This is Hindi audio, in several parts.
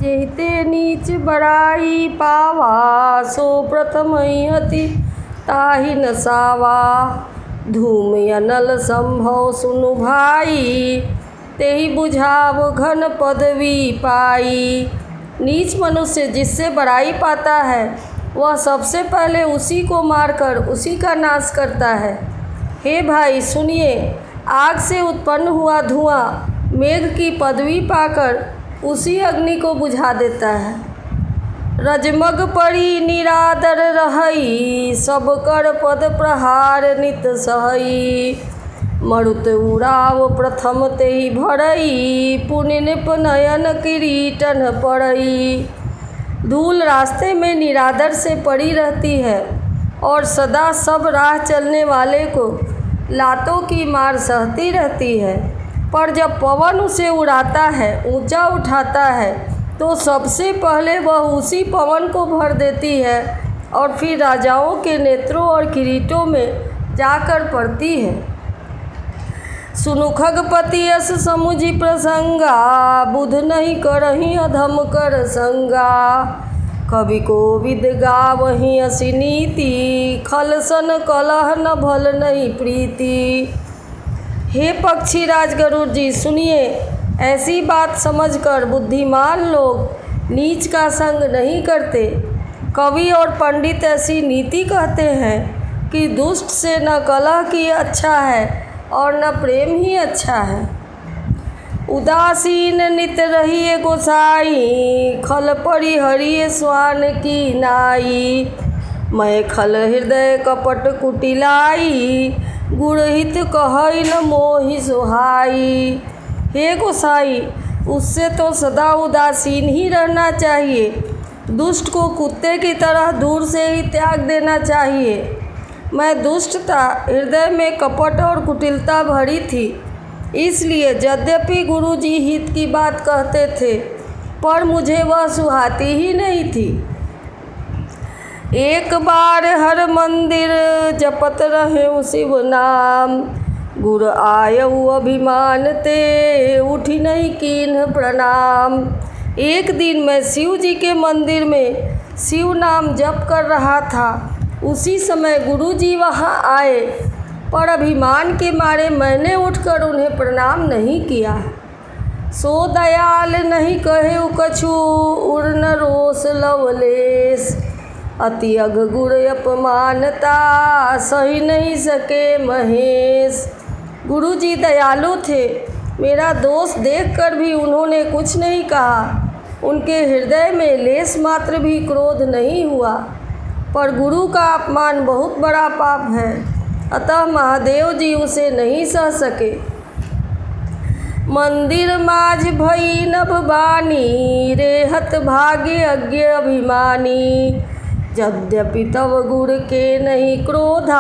जेते नीच बड़ाई पावा, सो प्रथम अति ताहि नसावा। धूम अनल संभव सुनु भाई, तेहि बुझाव घन पदवी पाई। नीच मनुष्य जिससे बड़ाई पाता है वह सबसे पहले उसी को मारकर उसी का नाश करता है। हे भाई सुनिए, आग से उत्पन्न हुआ धुआं मेघ की पदवी पाकर उसी अग्नि को बुझा देता है। रजमग पड़ी निरादर रहई, सब कर पद प्रहार नित सहई। मरुत उड़ाव प्रथम तेहि भरई, पुण्य निप नयन किरीटन पड़ई। धूल रास्ते में निरादर से पड़ी रहती है और सदा सब राह चलने वाले को लातों की मार सहती रहती है, पर जब पवन उसे उड़ाता है, ऊंचा उठाता है, तो सबसे पहले वह उसी पवन को भर देती है और फिर राजाओं के नेत्रों और किरीटों में जाकर पड़ती है। सुनु खगपति यस समुझि प्रसंगा, बुध नहीं करही अधम कर संगा। कवि कोविद गावही असि नीति, खलसन कलह न भल नहीं प्रीति। हे पक्षी राज गरुड़ जी सुनिए, ऐसी बात समझकर बुद्धिमान लोग नीच का संग नहीं करते। कवि और पंडित ऐसी नीति कहते हैं कि दुष्ट से न कलह की अच्छा है और न प्रेम ही अच्छा है। उदासीन नित रहिए गोसाई, खल परि हरिये स्वान की नाई। मैं खल हृदय कपट कुटिलाई, गुणहित कहई न मोहि सुहाई। हे गोसाई, उससे तो सदा उदासीन ही रहना चाहिए। दुष्ट को कुत्ते की तरह दूर से ही त्याग देना चाहिए। मैं दुष्ट था, हृदय में कपट और कुटिलता भरी थी, इसलिए यद्यपि गुरुजी हित की बात कहते थे पर मुझे वह सुहाती ही नहीं थी। एक बार हर मंदिर जपत रहे शिव नाम, गुर आयऊ अभिमान ते उठी नहीं कीन्ह प्रणाम। एक दिन मैं शिव जी के मंदिर में शिव नाम जप कर रहा था। उसी समय गुरु जी वहाँ आए, पर अभिमान के मारे मैंने उठकर उन्हें प्रणाम नहीं किया। सो दयाल नहीं कहे कछु, उर्न रोष लवलेश। अति अघ गुण अपमानता, सही नहीं सके महेश। गुरु जी दयालु थे, मेरा दोष देखकर भी उन्होंने कुछ नहीं कहा। उनके हृदय में लेश मात्र भी क्रोध नहीं हुआ। पर गुरु का अपमान बहुत बड़ा पाप है, अतः महादेव जी उसे नहीं सह सके। मंदिर माझ भई नभ बानी, रेहत भाग्य अज्ञ अभिमानी। यद्यपि तव गुर के नहीं क्रोधा,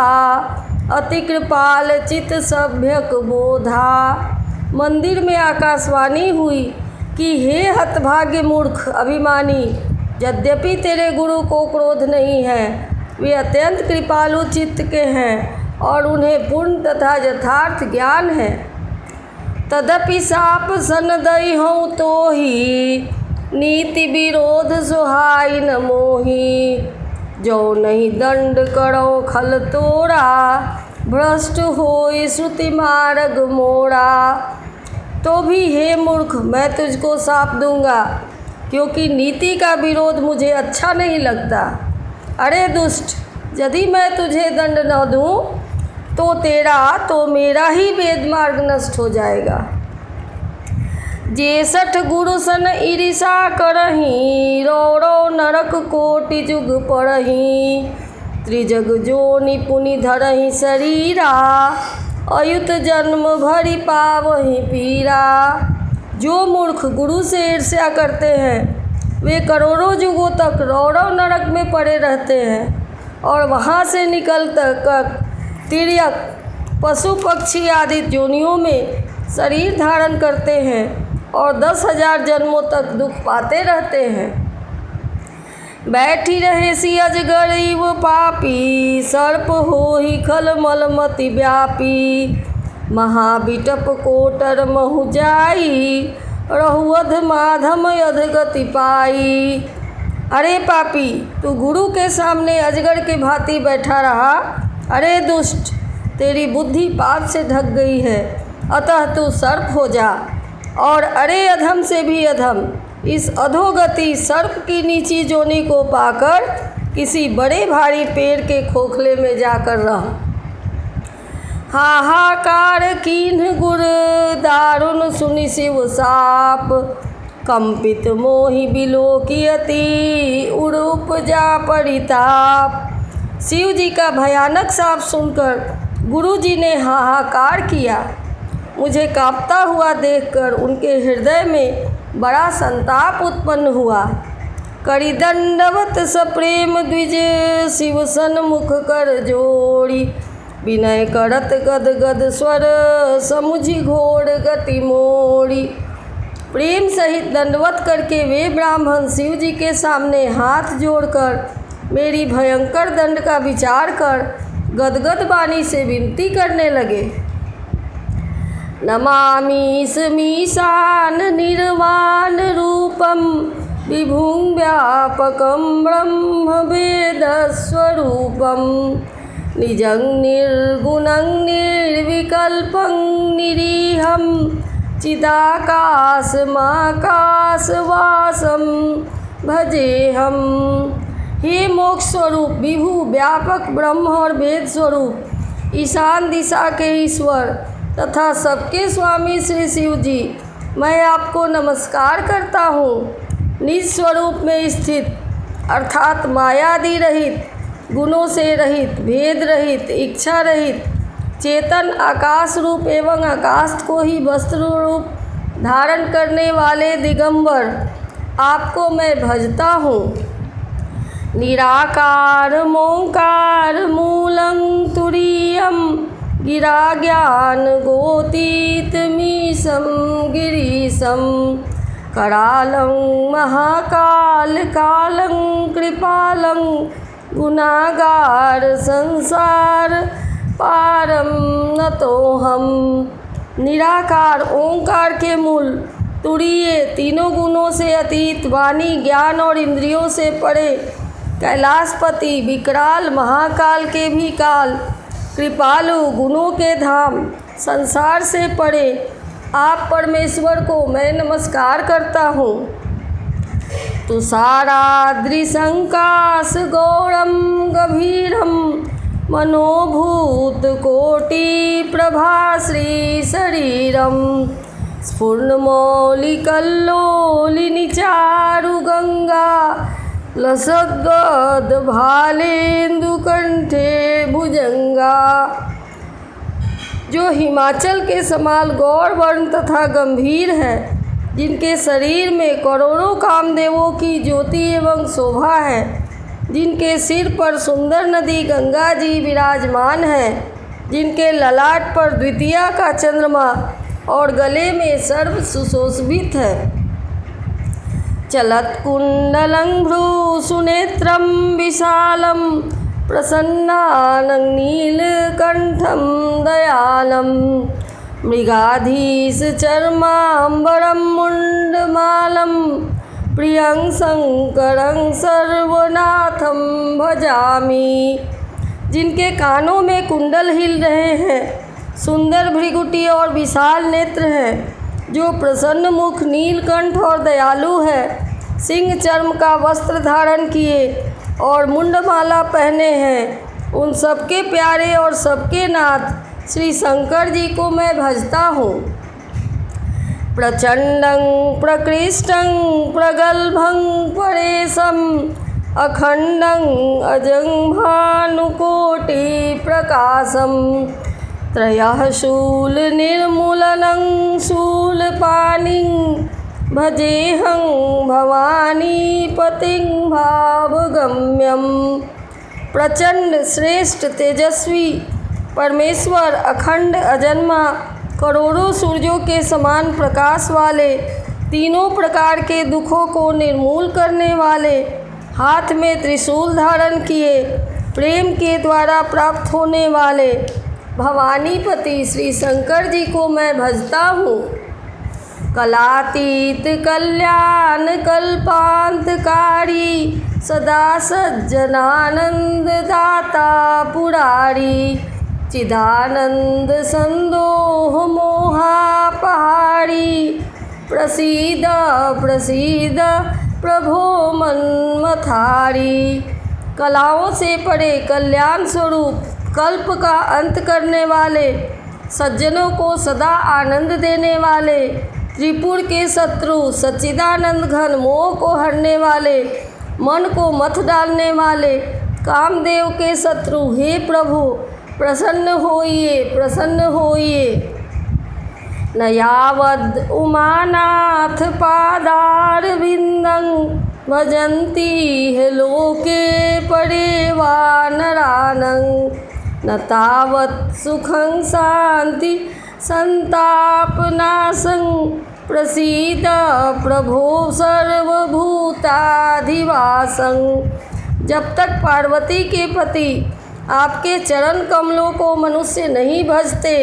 अति कृपाल चित सभ्यक बोधा। मंदिर में आकाशवाणी हुई कि हे हतभाग्य मूर्ख अभिमानी, यद्यपि तेरे गुरु को क्रोध नहीं है, वे अत्यंत कृपालु चित्त के हैं और उन्हें पूर्ण तथा यथार्थ ज्ञान है। तदपि साप सन दई हूँ तो ही, नीति विरोध सुहाई न मोही। जो नहीं दंड करो खल तोड़ा, भ्रष्ट होई श्रुति मार्ग मोड़ा। तो भी हे मूर्ख, मैं तुझको साप दूंगा, क्योंकि नीति का विरोध मुझे अच्छा नहीं लगता। अरे दुष्ट, यदि मैं तुझे दंड न दूं तो तेरा तो मेरा ही वेद मार्ग नष्ट हो जाएगा। जेसठ गुरु सन ईरिषा करही, रो रो नरक कोटि जुग पड़ही। त्रिजग जोनि पुनि धरही शरीरा, अयुत जन्म भरी पावही पीरा। जो मूर्ख गुरु से ईर्ष्या करते हैं वे करोड़ों युगों तक रौरव नरक में पड़े रहते हैं और वहाँ से निकल कर तिर्यक पशु पक्षी आदि योनियों में शरीर धारण करते हैं और 10,000 जन्मों तक दुख पाते रहते हैं। बैठी रहे सी अजगर इव पापी, सर्प होहि खल मल मति व्यापी। महाबिटप कोटर महु जाई, रहुअध माधम अधगति पाई। अरे पापी, तू गुरु के सामने अजगर के भांति बैठा रहा। अरे दुष्ट, तेरी बुद्धि पाप से ढक गई है, अतः तू सर्प हो जा। और अरे अधम से भी अधम, इस अधोगति सर्प की नीची जोनी को पाकर किसी बड़े भारी पेड़ के खोखले में जाकर रह। हाहाकार कीन्ह गुर दारुण सुनि शिव साप, कंपित मोहि बिलोकियति उड़ उपजा परिताप। शिव जी का भयानक साप सुनकर गुरु जी ने हाहाकार किया। मुझे कांपता हुआ देखकर उनके हृदय में बड़ा संताप उत्पन्न हुआ। करि दंडवत सप्रेम द्विज शिव सन्मुख कर जोड़ी, विनय करत गद गद स्वर समुझि घोर गति मोड़ी। प्रेम सहित दंडवत करके वे ब्राह्मण शिव जी के सामने हाथ जोड़कर मेरी भयंकर दंड का विचार कर गदगद वाणी से विनती करने लगे। नमामि मीशान निर्वाण रूपम विभुं व्यापकं ब्रह्म वेद स्वरूपम, निजं निर्गुणं निर्विकल्पं निरीहं चिदाकाशमाकाशवासं भजेहम। हे मोक्ष स्वरूप, विभु, व्यापक, ब्रह्म और वेद स्वरूप, ईशान दिशा के ईश्वर तथा सबके स्वामी श्री शिव जी, मैं आपको नमस्कार करता हूँ। निज स्वरूप में स्थित अर्थात मायादि रहित, गुणों से रहित, भेद रहित, इच्छा रहित, चेतन आकाश रूप एवं आकाश को ही वस्त्र रूप धारण करने वाले दिगंबर आपको मैं भजता हूँ। निराकार मोंकार मूलं तुरीयं, गिरा ज्ञान गोतीत मीशं गिरीशं, करालं महाकाल कालं कृपालं, गुनागार संसार पारम नतोहम। निराकार ओंकार के मूल, तुरीय तीनों गुणों से अतीत, वाणी ज्ञान और इंद्रियों से परे, कैलाशपति, विकराल महाकाल के भी काल, कृपालु गुणों के धाम, संसार से परे आप परमेश्वर को मैं नमस्कार करता हूँ। तुषाराद्रिसंकाश गौरम गभीरम, मनोभूत कोटि प्रभाश्री शरीरम, स्फुर्णमौलिकल्लोलिनी चारु गंगा, लसद्गद भालेन्दु कंठे भुजंगा। जो हिमाचल के समान गौर वर्ण तथा गंभीर है, जिनके शरीर में करोड़ों कामदेवों की ज्योति एवं शोभा है, जिनके सिर पर सुंदर नदी गंगा जी विराजमान है, जिनके ललाट पर द्वितीया का चंद्रमा और गले में सर्व सुशोभित है। चलत कुंडलं भ्रू सुनेत्रं विशालं, प्रसन्नानं नीलकंठं दयालं, मृगाधीश चर्मांबरं मुंडमालं, प्रियं शंकरं सर्वनाथं भजामि। जिनके कानों में कुंडल हिल रहे हैं, सुंदर भृगुटी और विशाल नेत्र हैं, जो प्रसन्न मुख, नीलकंठ और दयालु है, सिंह चर्म का वस्त्र धारण किए और मुंडमाला पहने हैं, उन सबके प्यारे और सबके नाथ श्री शंकर जी को मैं भजता हूँ। प्रचंडं प्रकृष्टं प्रगल्भं परेशं, अखंडं अजं भानुकोटि प्रकाशं, त्रयः शूल निर्मूलनं शूलपाणिं, भजेहं भवानी पतिं भावगम्यं। प्रचंड, श्रेष्ठ, तेजस्वी परमेश्वर, अखंड, अजन्मा, करोड़ों सूर्यों के समान प्रकाश वाले, तीनों प्रकार के दुखों को निर्मूल करने वाले, हाथ में त्रिशूल धारण किए, प्रेम के द्वारा प्राप्त होने वाले भवानीपति श्री शंकर जी को मैं भजता हूँ। कलातीत कल्याण कल्पांतकारी सदा सज्जनानंद दाता पुरारी चिदानंद संदोह मोहापहारी प्रसीद प्रसीद प्रभो मन्मथारी। कलाओं से परे कल्याण स्वरूप कल्प का अंत करने वाले सज्जनों को सदा आनंद देने वाले त्रिपुर के शत्रु सच्चिदानंद घन मोह को हरने वाले मन को मथ डालने वाले कामदेव के शत्रु हे प्रभु प्रसन्न होइए। न यावद उमानाथ पादारविंदं भजन्ति है लोके परे वा नरानं न तावत् सुखं शांति संतापनाशं प्रसीद प्रभो सर्वभूताधिवासं। जब तक पार्वती के पति आपके चरण कमलों को मनुष्य नहीं भजते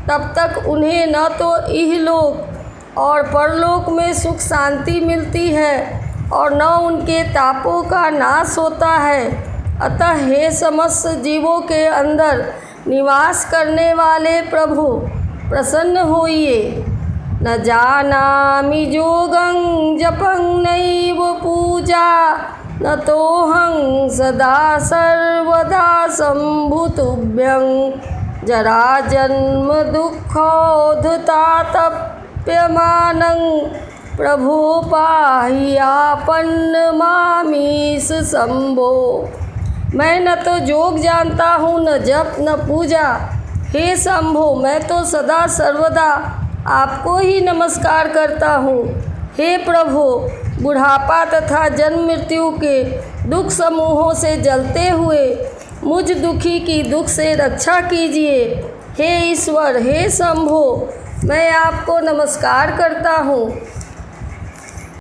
तब तक उन्हें न तो इहलोक और परलोक में सुख शांति मिलती है और न उनके तापों का नाश होता है। अतः हे समस्त जीवों के अंदर निवास करने वाले प्रभु प्रसन्न होइए। न जानामि जोगं जपं नैव पूजा न तोहं सदा सर्वदा शंभुतुभ्यं जरा जन्म दुःखोद्धतातप्यमानं प्रभो पाहि आपन्नमामीश शंभो। मैं न तो जोग जानता हूँ न जप न पूजा, हे शंभो मैं तो सदा सर्वदा आपको ही नमस्कार करता हूँ। हे प्रभु बुढ़ापा तथा जन्म मृत्यु के दुख समूहों से जलते हुए मुझ दुखी की दुख से रक्षा कीजिए। हे ईश्वर हे शंभो मैं आपको नमस्कार करता हूँ।